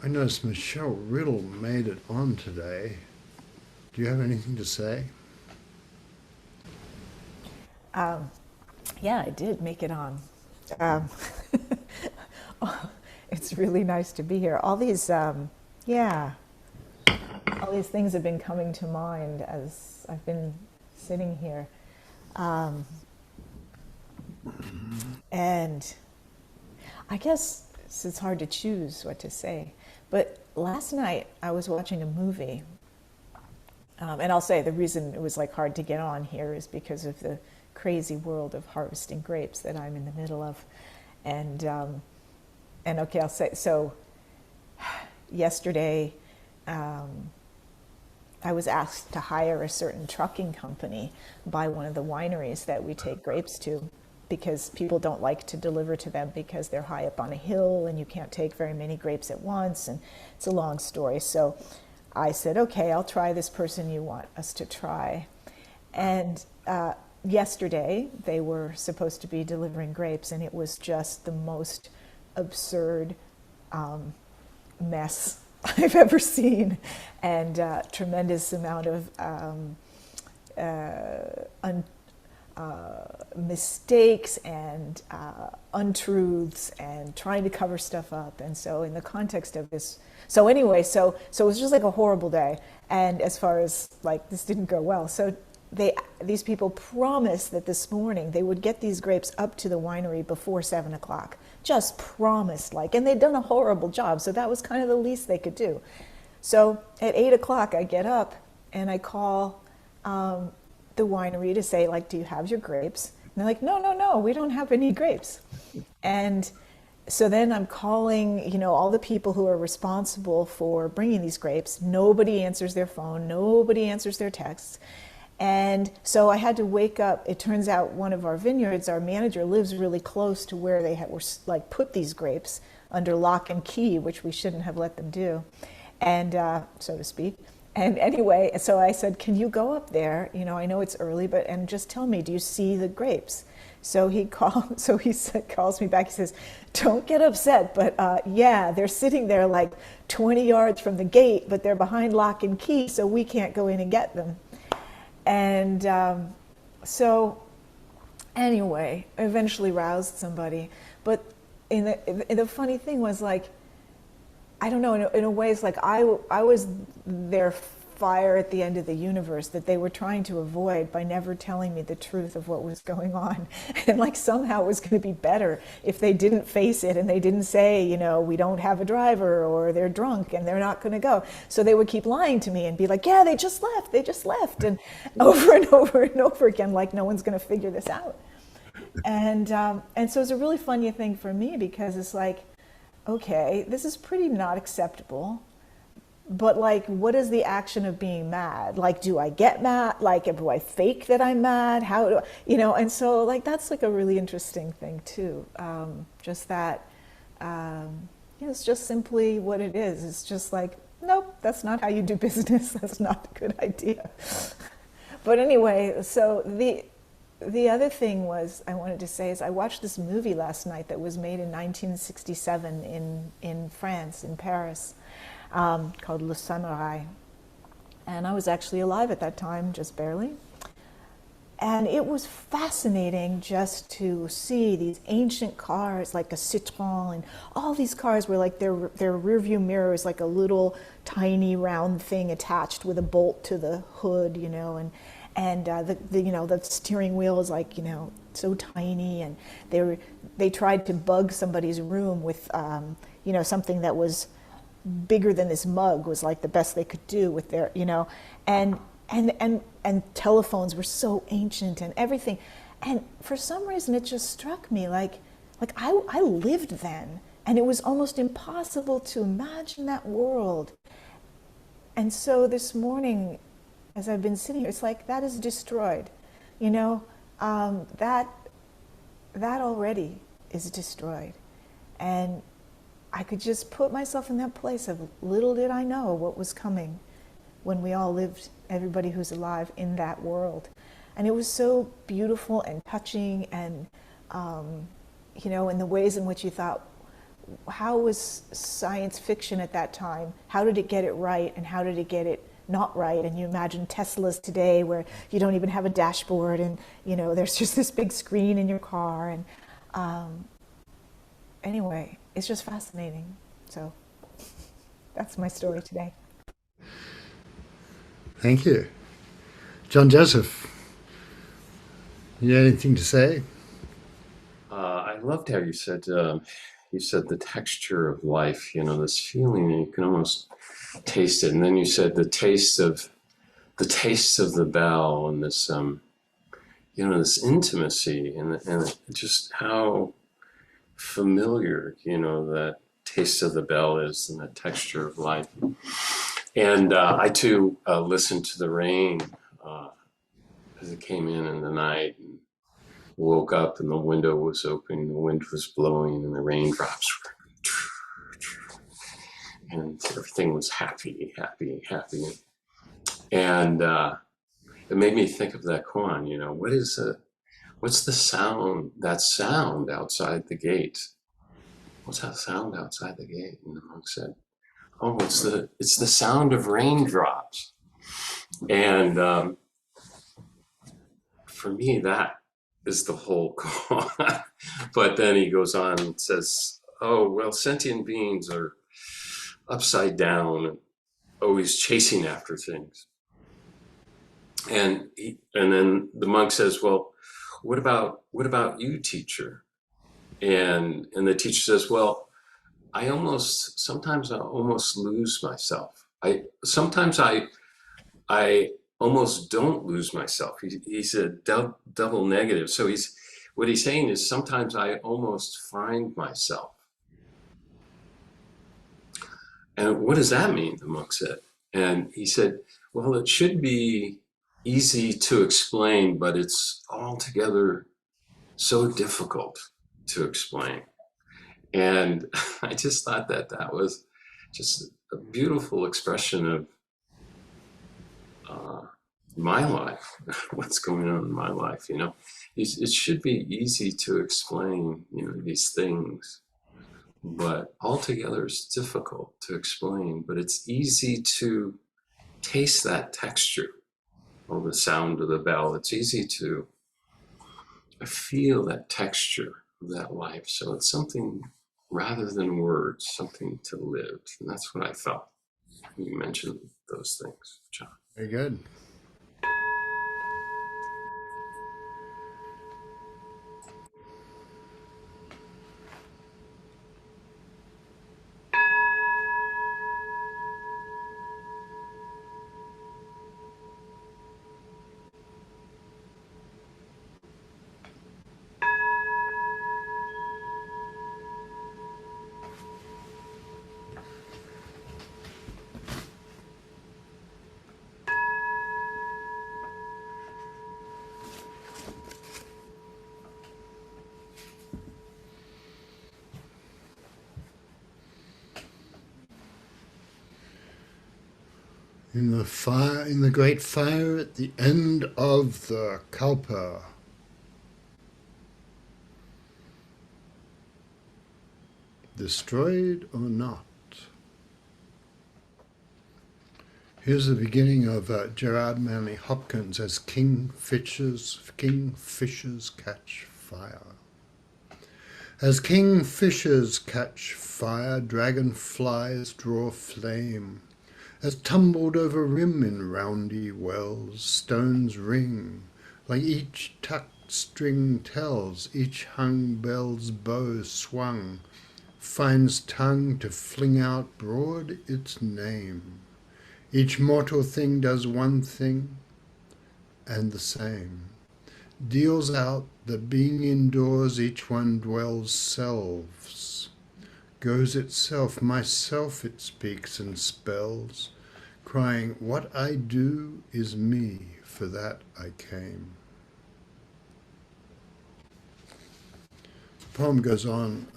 I noticed Michelle Riddle made it on today. Do you have anything to say? Yeah, I did make it on. It's really nice to be here. All these things have been coming to mind as I've been sitting here. And I guess it's hard to choose what to say. But last night I was watching a movie. And I'll say the reason it was hard to get on here is because of the crazy world of harvesting grapes that I'm in the middle of. And okay, I'll say, so yesterday I was asked to hire a certain trucking company by one of the wineries that we take grapes to, because people don't like to deliver to them because they're high up on a hill and you can't take very many grapes at once, and it's a long story. So I said, okay, I'll try this person you want us to try. And yesterday they were supposed to be delivering grapes, and it was just the most absurd mess I've ever seen, and tremendous amount of mistakes and untruths and trying to cover stuff up. And so in the context of this, so it was just a horrible day. And as far as this didn't go well. So these people promised that this morning they would get these grapes up to the winery before 7 o'clock. Just promised, and they'd done a horrible job. So that was kind of the least they could do. So at 8 o'clock I get up and I call the winery to say, do you have your grapes? And they're like, no, we don't have any grapes. And so then I'm calling, all the people who are responsible for bringing these grapes. Nobody answers their phone. Nobody answers their texts. And so I had to wake up. It turns out one of our vineyards, our manager, lives really close to where they were put these grapes under lock and key, which we shouldn't have let them do, and so to speak. And anyway, so I said, "Can you go up there? You know, I know it's early, but and just tell me, do you see the grapes?" So he called. So he said, calls me back. He says, "Don't get upset, but yeah, they're sitting there like 20 yards from the gate, but they're behind lock and key, so we can't go in and get them." And so anyway, I eventually roused somebody. But the funny thing was, like, I don't know, in a way, it's like I was their fire at the end of the universe that they were trying to avoid by never telling me the truth of what was going on. And like somehow it was going to be better if they didn't face it and they didn't say, you know, we don't have a driver, or they're drunk and they're not going to go. So they would keep lying to me and be like, yeah, they just left. And over and over and over again, like no one's going to figure this out. And so it's a really funny thing for me, because it's like, okay, this is pretty not acceptable. But like, what is the action of being mad? Like, do I get mad? Like, do I fake that I'm mad? How do I, you know? And so like, that's like a really interesting thing too. Just that, you know, it's just simply what it is. It's just like, nope, that's not how you do business. That's not a good idea. But anyway, so the other thing was, I wanted to say, is I watched this movie last night that was made in 1967 in France, in Paris, called Le Samouraï. And I was actually alive at that time, just barely. And it was fascinating just to see these ancient cars, like a Citroën, and all these cars were like their rear view mirror is like a little tiny round thing attached with a bolt to the hood, you know, and the you know, the steering wheel is like, you know, so tiny, and they tried to bug somebody's room with you know, something that was bigger than this mug, was like the best they could do with their, you know, and telephones were so ancient and everything. And for some reason it just struck me like I lived then, and it was almost impossible to imagine that world. And so this morning, as I've been sitting here, it's like that is destroyed, you know, that already is destroyed. And I could just put myself in that place of, little did I know what was coming when we all lived, everybody who's alive, in that world. And it was so beautiful and touching, and you know, in the ways in which you thought, how was science fiction at that time? How did it get it right, and how did it get it not right? And you imagine Teslas today, where you don't even have a dashboard, and you know, there's just this big screen in your car. And anyway, it's just fascinating. So that's my story today. Thank you. John Joseph, you have anything to say? I loved how you said the texture of life, you know, this feeling, and you can almost taste it. And then you said the taste of the bell, and this you know, this intimacy, and just how familiar, you know, that taste of the bell is, and the texture of life. And I too listened to the rain as it came in the night, and woke up and the window was open, the wind was blowing, and the raindrops were, and everything was happy. And it made me think of that koan, you know, what's the sound, that sound outside the gate? What's that sound outside the gate? And the monk said, oh, it's the sound of raindrops. And for me, that is the whole koan. But then he goes on and says, oh, well, sentient beings are upside down and always chasing after things. And then the monk says, well, what about you, teacher? And the teacher says, well, sometimes I almost lose myself. Sometimes I almost don't lose myself. He's a double negative. So what he's saying is, sometimes I almost find myself. And what does that mean? The monk said. And he said, well, it should be easy to explain, but it's altogether so difficult to explain. And I just thought that was just a beautiful expression my life, what's going on in my life, it should be easy to explain, these things, but altogether it's difficult to explain, but it's easy to taste that texture or the sound of the bell. It's easy to feel that texture of that life. So it's something rather than words, something to live. And that's what I felt. You mentioned those things, John. Very good. In the great fire at the end of the Kalpa, destroyed or not. Here's the beginning of Gerard Manley Hopkins as kingfishers catch fire. As kingfishers catch fire, dragonflies draw flame. As tumbled over rim in roundy wells, stones ring, like each tucked string tells, each hung bell's bow swung, finds tongue to fling out broad its name. Each mortal thing does one thing and the same, deals out that being indoors each one dwells selves, goes itself, myself it speaks and spells, crying, what I do is me, for that I came. The poem goes on,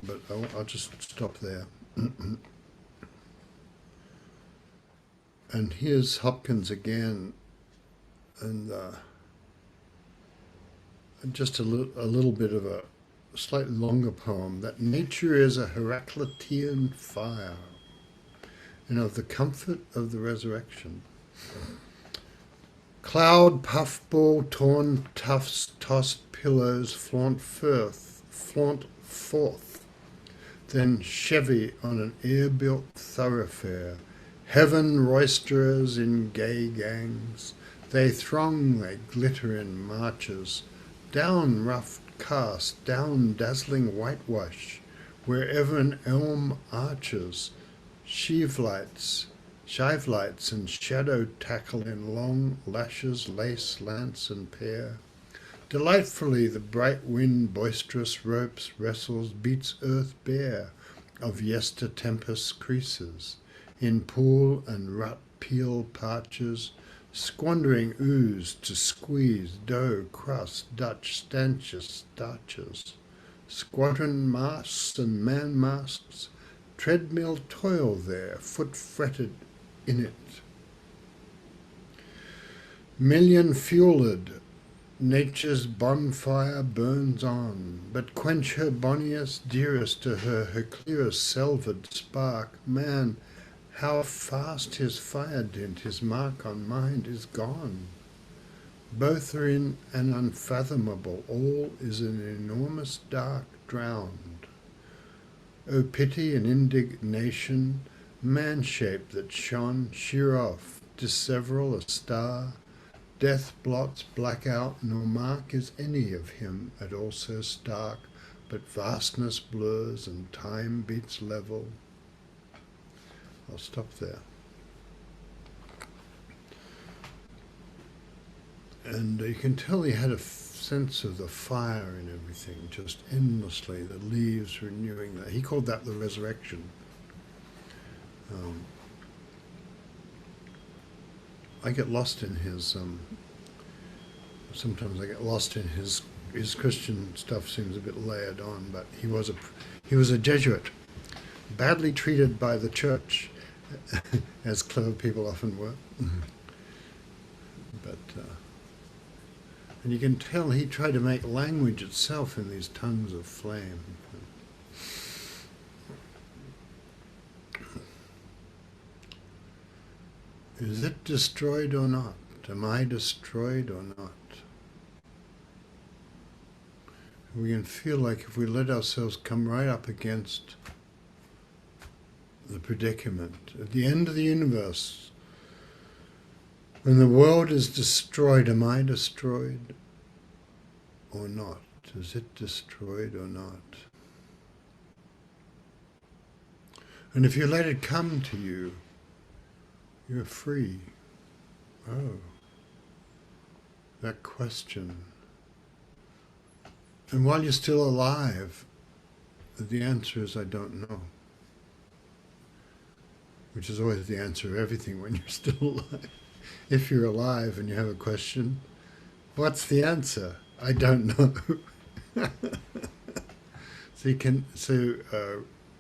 but I'll just stop there. And here's Hopkins again, and just a little bit of a slightly longer poem, that nature is a Heraclitean fire, and of the comfort of the resurrection. Cloud, puffball, torn tufts, tossed pillows flaunt forth, then Chevy on an air-built thoroughfare, heaven roisterers in gay gangs, they throng, they glitter in marches, down rough cast, down dazzling whitewash, wherever an elm arches, shive lights and shadow tackle in long lashes, lace, lance and pear. Delightfully the bright wind boisterous ropes wrestles, beats earth bare of yester tempest creases, in pool and rut peel parches, squandering ooze to squeeze dough, crust, Dutch stanches, starches, squadron masts and man masks, treadmill toil there, foot fretted in it. Million fueled, nature's bonfire burns on, but quench her bonniest, dearest to her clearest selved spark. Man, how fast his fire dint, his mark on mind is gone. Both are in an unfathomable, all is an enormous dark drowned. O pity and indignation, man-shape that shone sheer off, disseveral a star, death blots black out, nor mark is any of him at all so stark, but vastness blurs and time beats level. I'll stop there. And you can tell he had a sense of the fire in everything, just endlessly, the leaves renewing that. He called that the resurrection. I get lost in his, sometimes I get lost in his Christian stuff seems a bit layered on, but he was a Jesuit, badly treated by the church, as clever people often were. And you can tell he tried to make language itself in these tongues of flame. Is it destroyed or not? Am I destroyed or not? We can feel like if we let ourselves come right up against the predicament, at the end of the universe, when the world is destroyed, am I destroyed or not? Is it destroyed or not? And if you let it come to you, you're free. Oh, that question. And while you're still alive, the answer is, I don't know. Which is always the answer of everything when you're still alive. If you're alive and you have a question, what's the answer? I don't know.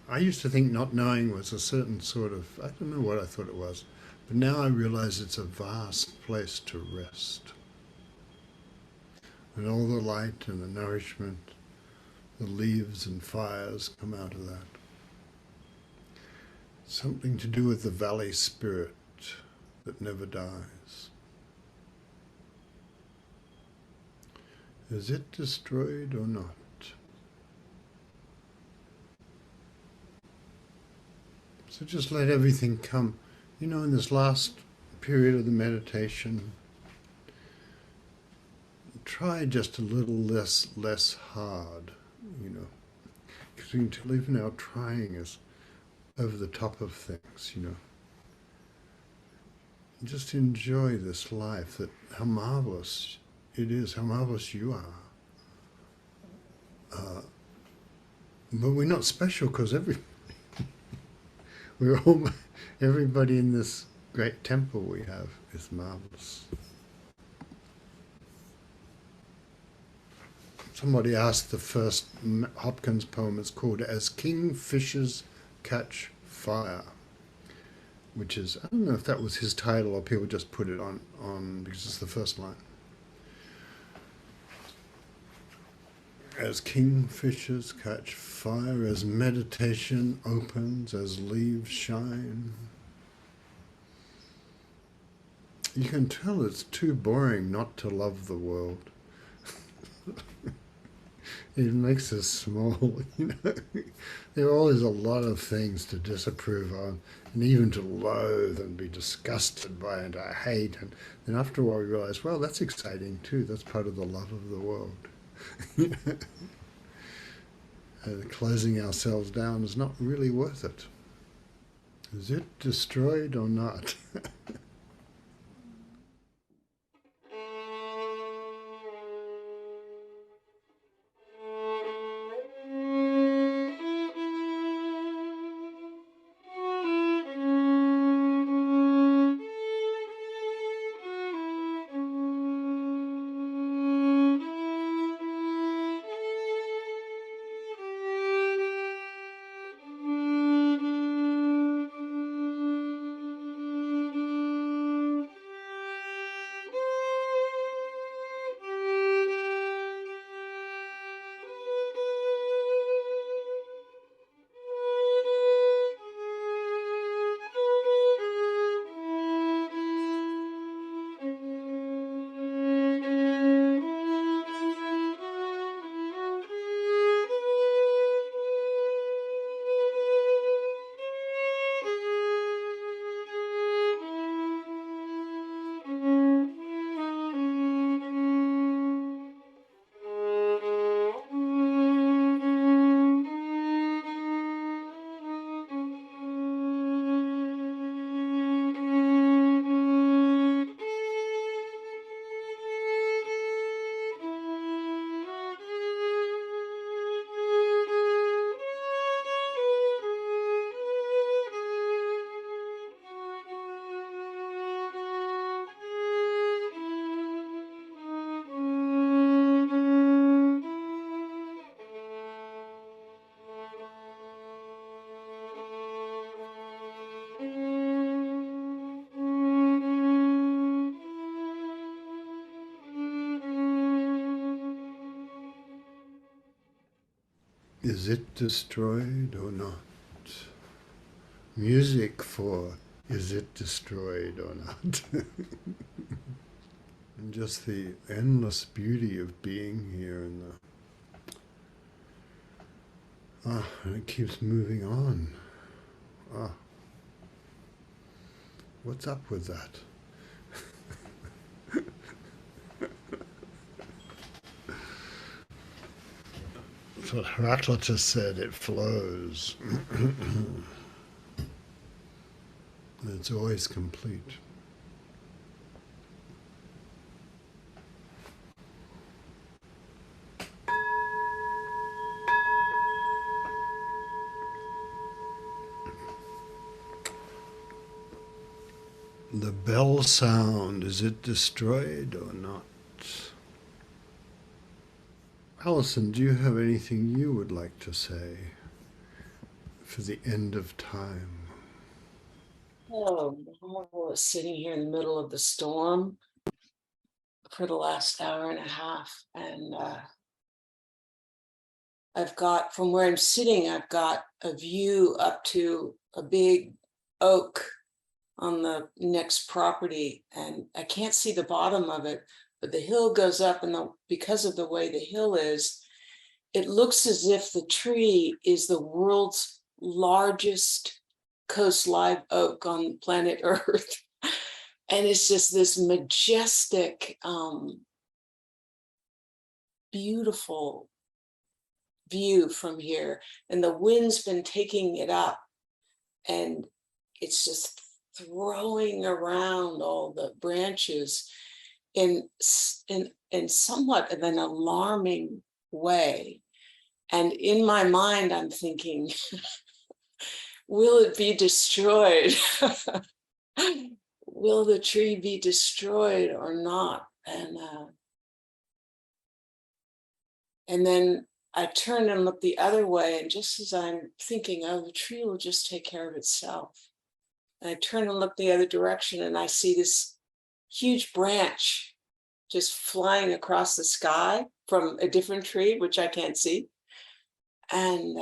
I used to think not knowing was a certain sort of, I don't know what I thought it was, but now I realize it's a vast place to rest. And all the light and the nourishment, the leaves and fires come out of that. Something to do with the valley spirit that never dies. Is it destroyed or not? So just let everything come. You know, in this last period of the meditation, try just a little less hard, you know. Because you can tell even our trying is over the top of things, you know. Just enjoy this life, that how marvelous it is, how marvelous you are. But we're not special because everybody in this great temple we have is marvelous. Somebody asked the first Hopkins poem, it's called As Kingfishers Catch Fire, which is, I don't know if that was his title or people just put it on because it's the first line. As kingfishers catch fire, as meditation opens, as leaves shine. You can tell it's too boring not to love the world. It makes us small, you know. There are always a lot of things to disapprove of, and even to loathe and be disgusted by and to hate. And then after a while we realize, well, that's exciting too. That's part of the love of the world. Closing ourselves down is not really worth it. Is it destroyed or not? Is it destroyed or not? Music for is it destroyed or not? And just the endless beauty of being here and it keeps moving on. What's up with that? That's what Heraclitus said, it flows. It's always complete. The bell sound, is it destroyed or not? Alison, do you have anything you would like to say for the end of time? Oh, I was sitting here in the middle of the storm for the last hour and a half, and I've got, from where I'm sitting, I've got a view up to a big oak on the next property, and I can't see the bottom of it, but the hill goes up, and because of the way the hill is, it looks as if the tree is the world's largest coast live oak on planet Earth. And it's just this majestic, beautiful view from here. And the wind's been taking it up, and it's just throwing around all the branches in somewhat of an alarming way. And in my mind, I'm thinking, will it be destroyed? Will the tree be destroyed or not? And then I turn and look the other way, and just as I'm thinking, oh, the tree will just take care of itself, and I turn and look the other direction, and I see this huge branch just flying across the sky from a different tree, which I can't see. And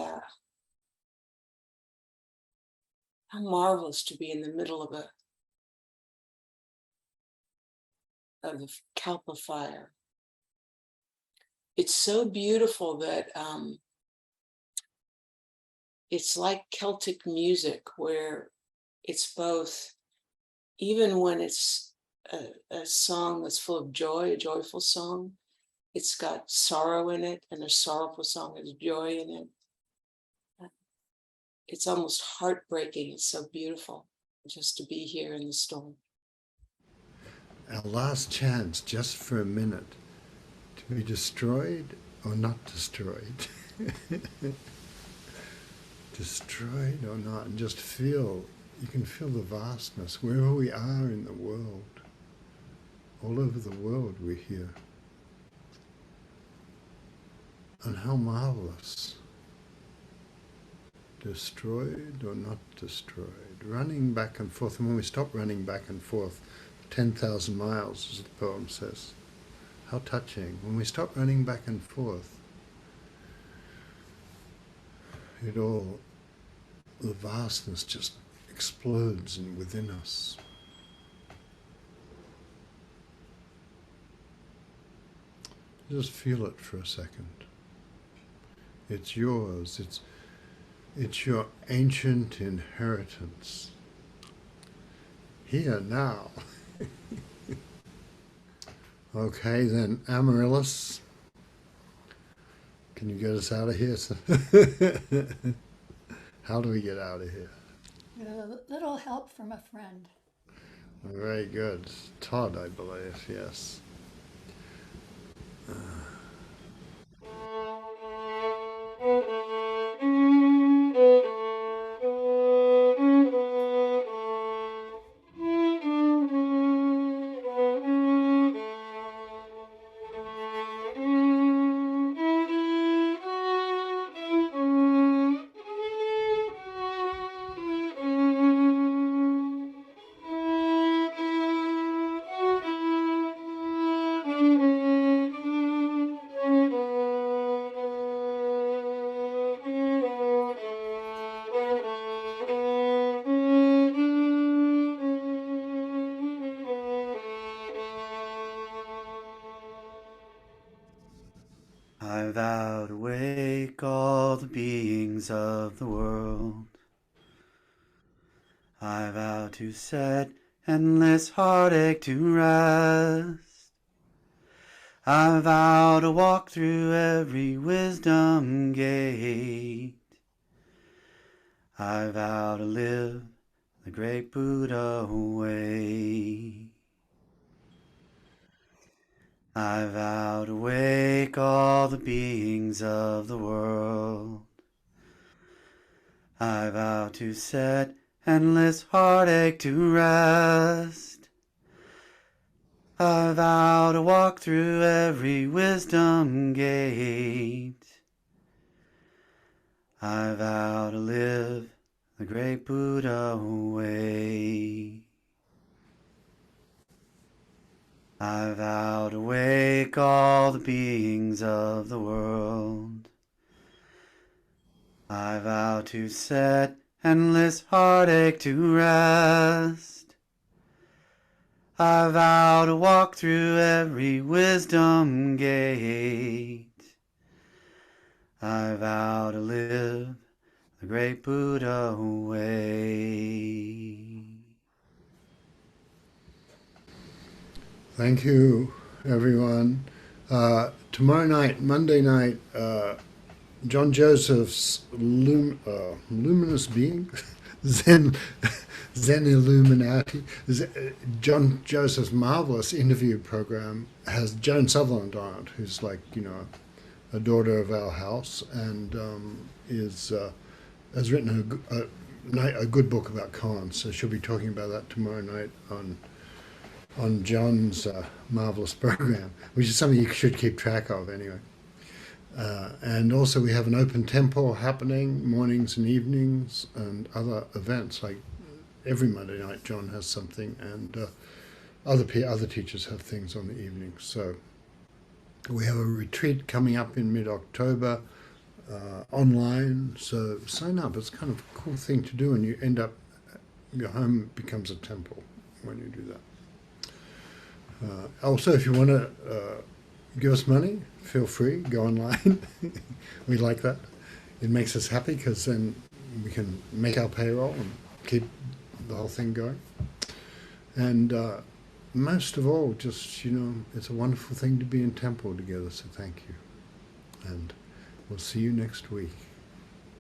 how marvelous to be in the middle of the Kalpa Fire. It's so beautiful that it's like Celtic music, where it's both, even when it's a song that's full of joy, a joyful song, it's got sorrow in it, and a sorrowful song has joy in it. It's almost heartbreaking. It's so beautiful just to be here in the storm. Our last chance, just for a minute, to be destroyed or not destroyed. Destroyed or not, and just feel, you can feel the vastness wherever we are in the world. All over the world we're here. And how marvelous. Destroyed or not destroyed. Running back and forth, and when we stop running back and forth, 10,000 miles, as the poem says. How touching. When we stop running back and forth, the vastness just explodes within us. Just feel it for a second. It's yours. It's your ancient inheritance. Here now. Okay, then Amaryllis, can you get us out of here? How do we get out of here? With a little help from a friend. Very good. Todd, I believe, yes. I vow to wake all the beings of the world. I vow to set endless heartache to rest. I vow to walk through every wisdom gate. I vow to live the great Buddha way. I vow to wake all the beings of the world. I vow to set endless heartache to rest. I vow to walk through every wisdom gate. I vow to live the great Buddha way. I vow to wake all the beings of the world. I vow to set endless heartache to rest. I vow to walk through every wisdom gate. I vow to live the great Buddha way. Thank you, everyone. Tomorrow night, Monday night, John Joseph's Luminous Being, Zen Illuminati, John Joseph's marvelous interview program has Joan Sutherland on it, who's like, a daughter of our house, and has written a good book about koans. So she'll be talking about that tomorrow night on John's marvelous program, which is something you should keep track of anyway. And also we have an open temple happening mornings and evenings, and other events like every Monday night John has something, and other teachers have things on the evenings. So we have a retreat coming up in mid-October online, so sign up. It's kind of a cool thing to do, and you end up, your home becomes a temple when you do that. Also, if you want to give us money, feel free, go online. We like that. It makes us happy because then we can make our payroll and keep the whole thing going. And most of all, just, it's a wonderful thing to be in temple together, so thank you. And we'll see you next week.